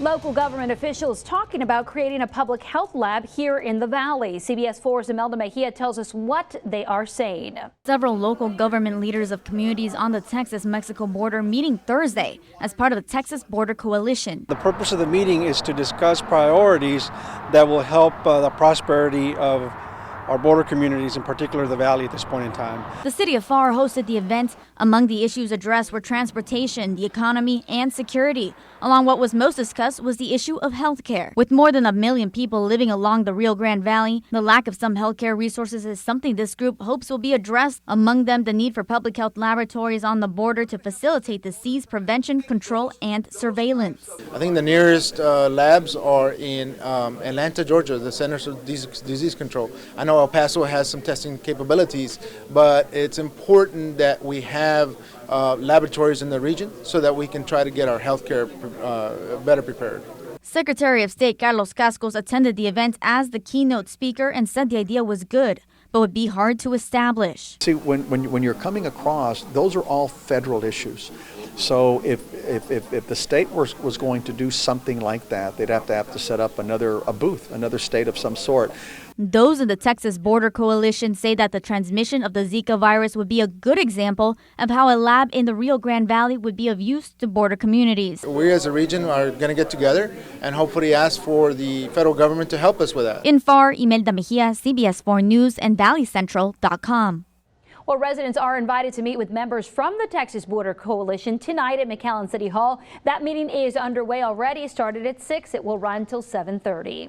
Local government officials talking about creating a public health lab here in the valley. CBS 4's Imelda Mejia tells us what they are saying. Several local government leaders of communities on the Texas-Mexico border meeting Thursday as part of the Texas Border Coalition. The purpose of the meeting is to discuss priorities that will help the prosperity of our border communities, in particular the valley at this point in time. The city of Pharr hosted the event. Among the issues addressed were transportation, the economy, and security. Along what was most discussed was the issue of health care. With more than 1 million people living along the Rio Grande Valley, the lack of some health care resources is something this group hopes will be addressed. Among them, the need for public health laboratories on the border to facilitate disease prevention, control, and surveillance. I think the nearest labs are in Atlanta, Georgia, the Centers of Disease Control. I know El Paso has some testing capabilities, but it's important that we have laboratories in the region so that we can try to get our healthcare better prepared. Secretary of State Carlos Cascos attended the event as the keynote speaker and said the idea was good, but would be hard to establish. See, when you're coming across, those are all federal issues. So if the state was going to do something like that, they'd have to set up a booth, another state of some sort. Those in the Texas Border Coalition say that the transmission of the Zika virus would be a good example of how a lab in the Rio Grande Valley would be of use to border communities. We as a region are going to get together and hopefully ask for the federal government to help us with that. In Pharr, Imelda Mejia, CBS 4 News and ValleyCentral.com. Well, residents are invited to meet with members from the Texas Border Coalition tonight at McAllen City Hall. That meeting is underway already. Started at 6. It will run till 7:30.